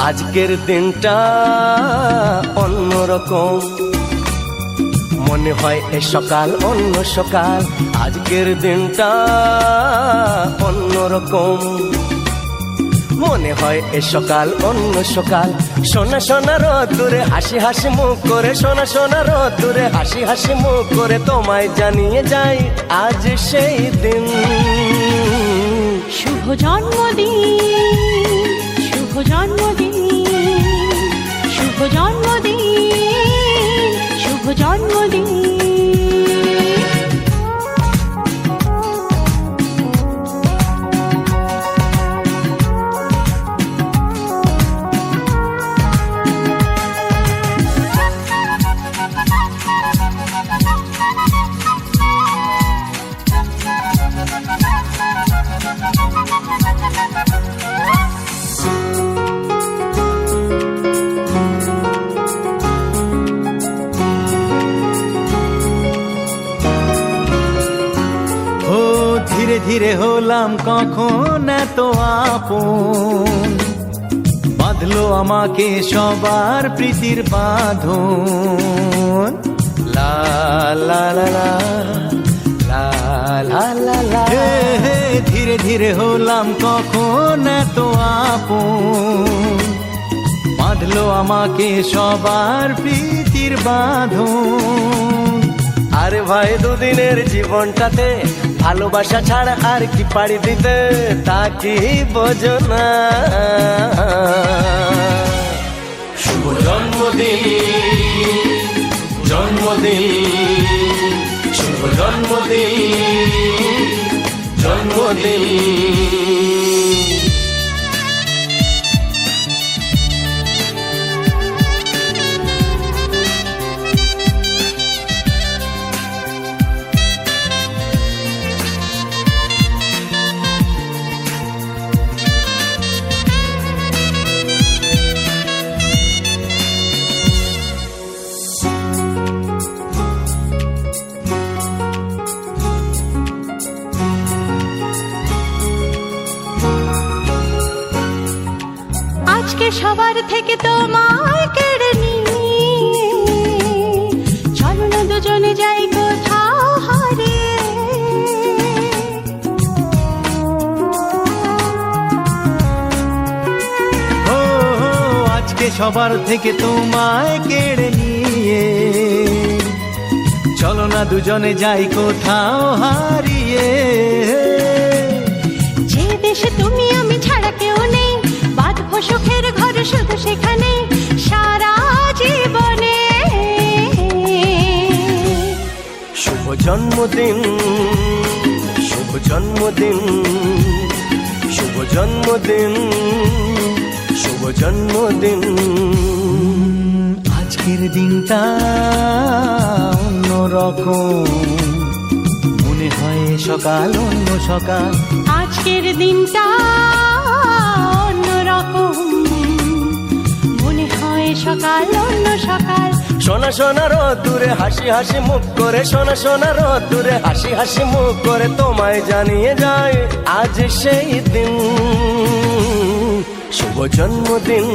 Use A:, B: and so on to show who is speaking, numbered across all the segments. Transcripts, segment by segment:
A: আজকের দিনটা অন্যরকম, মনে হয় এ সকাল অন্য সকাল। আজকের দিনটা অন্যরকম, মনে হয় এ সকাল অন্য সকাল। সোনা সোনা রোদ্দুরে হাসি হাসি মুখ করে, সোনা সোনা রোদ্দুরে হাসি হাসি মুখ করে তোমায় জানিয়ে যাই আজ সেই দিন।
B: শুভ জন্মদিন, শুভ জন্মদিন, শুভ জন্মদিন, শুভ জন্মদিন।
C: ধীরে ধীরে হলাম কখন এত আপন, বাঁধলো আমাকে সবার প্রীতির বাঁধন। লা লা লা লা লা লা লা লা। ধীরে ধীরে হলাম কখন এত আপন, বাঁধলো আমাকে সবার প্রীতির বাঁধন।
A: আরে ভাই দুদিনের জীবনটাতে ভালোবাসা ছাড়া আর কি পাড়ি দিতে, তা কি বোঝো না? শুভ জন্মদিন, জন্মদিন, শুভ জন্মদিন, জন্মদিন।
B: আজকে সবার থেকে তোমায় কেড়ে নিয়ে চলো না দুজনে যাই কোথাও হারিয়ে।
C: ও আজকে সবার থেকে তোমায় কেড়ে নিয়ে চলো না দুজনে যাই কোথাও হারিয়ে।
B: যে দেশে তুমি আমি ছাড়া কেউ নেই, বাঁধবো সুখের ঘর শুধু সেখানে সারা জীবনে।
A: শুভ জন্মদিন, শুভ জন্মদিন, শুভ জন্মদিন, শুভ জন্মদিন।
C: আজকের দিনটা অন্যরকম, মনে হয় সকাল অন্য সকাল।
B: আজকের দিনটা অন্যরকম, মনে হয় সকাল অন্য সকাল।
A: সোনা সোনা রোদ্দুরে হাসি হাসি মুখ করে, সোনা সোনা রোদ্দুরে হাসি হাসি মুখ করে তোমায় জানিয়ে যায় আজ সেই দিন। শুভ জন্মদিন,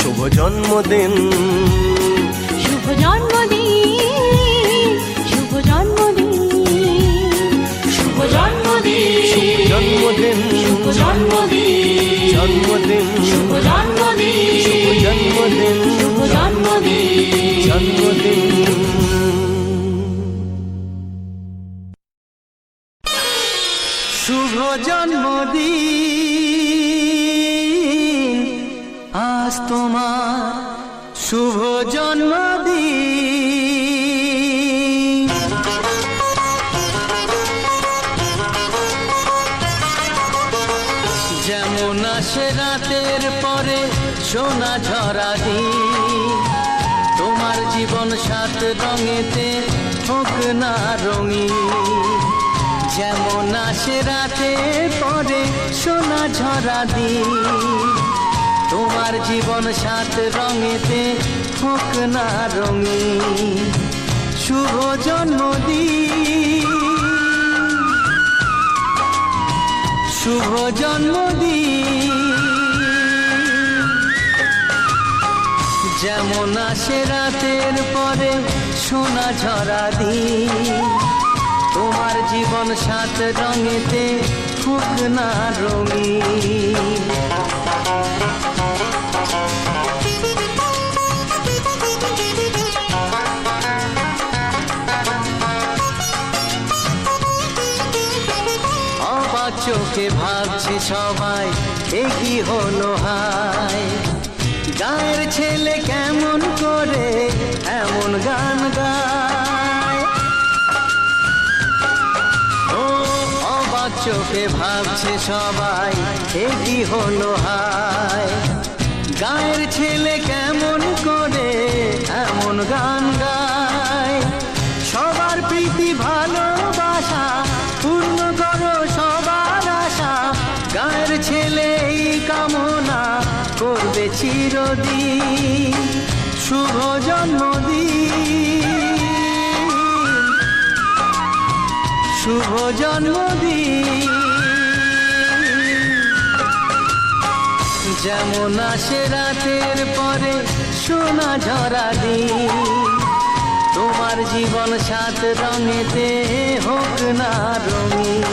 A: শুভ জন্মদিন,
B: শুভ জন্মদিন, শুভ জন্মদিন, শুভ জন্মদিন,
A: শুভ জন্মদিন,
B: শুভ জন্মদিন,
A: জন্মদিন,
B: শুভ জন্মদিন,
A: শুভ জন্মদিন,
B: শুভ জন্মদিন,
A: জন্মদিন।
C: শুভ জন্মদিন আজ তোমার, শুভ জন্মদিন। যেমন আসে রাতের পরে সোনা ঝরা দিন, তোমার জীবন সাত রঙেতে হোক না রঙিন। যেমন আসে রাতের পরে সোনা ঝরা দিন, তোমার জীবন সাত রঙেতে হোক না রঙিন। শুভ জন্মদিন, শুভ জন্মদিন। যেমন আসে রাতের পরে সোনা ঝরা দিন, তোমার জীবন সাত রঙেতে হোক না রঙিন। অবাক চোখে ভাবছে সবাই, এ কি হলো হায়, গায়ের ছেলে কেমন করে এমন গান গায়। ও অবাক চোখে ভাবছে সবাই, এ কি হলো হায়, গায়ের ছেলে কেমন করে এমন গান গায়। সবার প্রীতি ভালোবাসা পূর্ণ করো সবার আশা, গায়ের ছেলে এই কামনা করবে চিরদিন। শুভ জন্মদিন, শুভ জন্মদিন। যেমন আসে রাতের পরে সোনা ঝরা দিন, তোমার জীবন সাত রঙেতে হোক না রঙিন।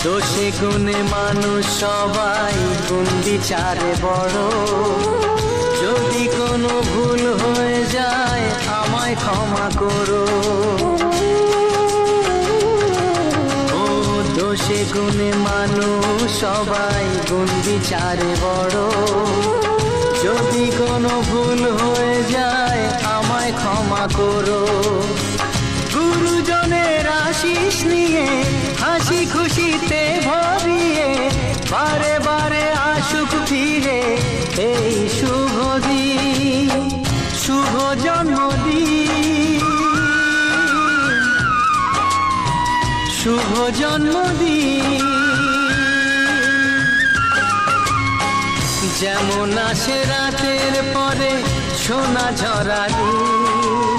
C: দোষে গুণে মানুষ সবাই, গুণ বিচারে বড়, যদি কোনো ভুল হয়ে যায় আমায় ক্ষমা করো। ও দোষে গুণে মানুষ সবাই, গুণ বিচারে বড়, যদি কোনো ভুল হয়ে যায় আমায় ক্ষমা করো। গুরুজনের আশিস নিয়ে হাসি খুশিতে ভরিয়ে, বারে বারে আসুক ফিরে এই শুভ দিন, শুভ জন্মদিন, শুভ জন্মদিন। যেমন আসে রাতের পরে সোনা ঝরা দিন,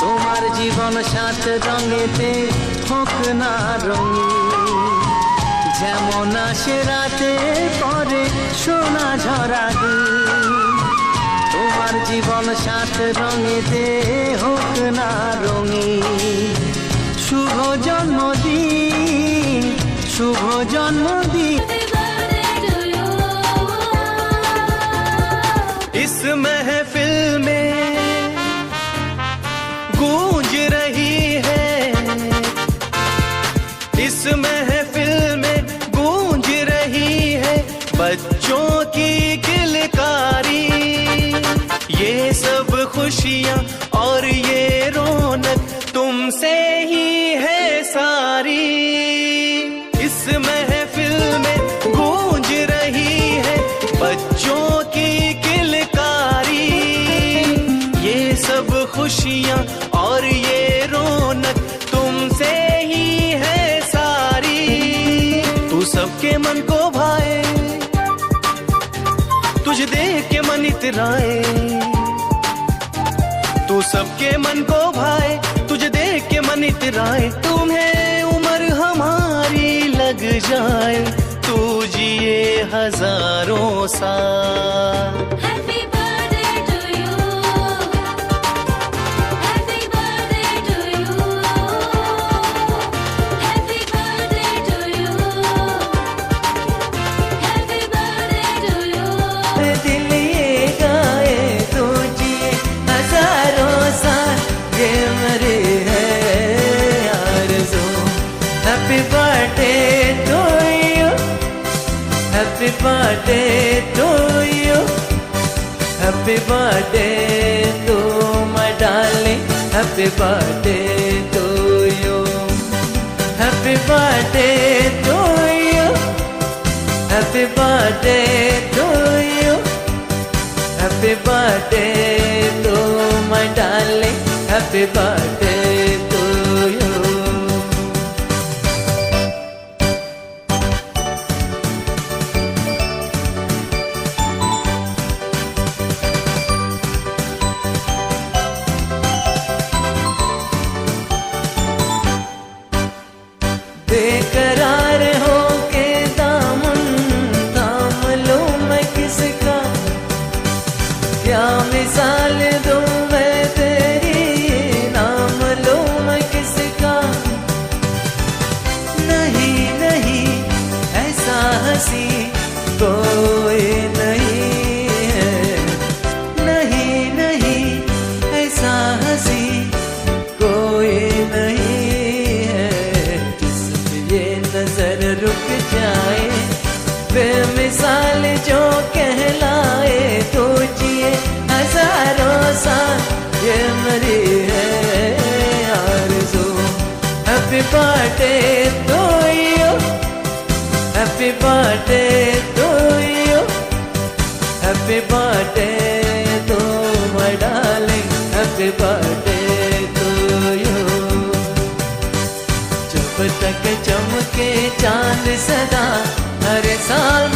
C: তোমার জীবন সাত রঙেতে হোক না রঙিন। যেমন আসে রাতের পরে সোনা ঝরা দিন, তোমার জীবন সাত রঙেতে হোক না রঙিন। শুভ জন্মদিন, শুভ জন্মদিন।
A: इस महफिल में गूंज रही है, इस महफिल में गूंज रही है बच्चों की किलकारी। ये सब खुशियाँ और ये रौनक तुमसे ही है सारी। इस महफिल में गूंज रही है बच्चों की किलकारी। ये सब खुशियाँ और ये रौनक तुमसे ही है सारी। तू सबके मन को भाए, तुझे देख के मन इतराए। तू सबके मन को भाए, तुझे देख के मन इतराए। तुम्हें उम्र हमारी लग जाए, तू जिए हजारों साल।
B: Happy birthday to you, happy birthday to you, happy birthday to you, happy birthday to you.
C: दिल ये गाए तो जिए हजारों साल, ये मरे है आरज़ू। Happy birthday to you, happy birthday to you, happy birthday to my darling, happy birthday to you, happy birthday to you, happy birthday to you, happy birthday to my darling, happy birthday to you. बेकरार हो के दामन थाम लूं मैं किसका, क्या मिसाल दूं मैं तेरी, नाम लूं मैं किसका। नहीं नहीं ऐसा हंसी कोई नहीं है, नहीं नहीं ऐसा हंसी कोई नहीं है। जिसमें ये नजर रुक जाए, बेमिसाल जो कहलाए, तो जिए हजारों साल ये मेरी है आरज़ू। Happy birthday to you, happy birthday to you, happy birthday to my darling, happy birthday to you. जब तक चमके चांद सदा, हर साल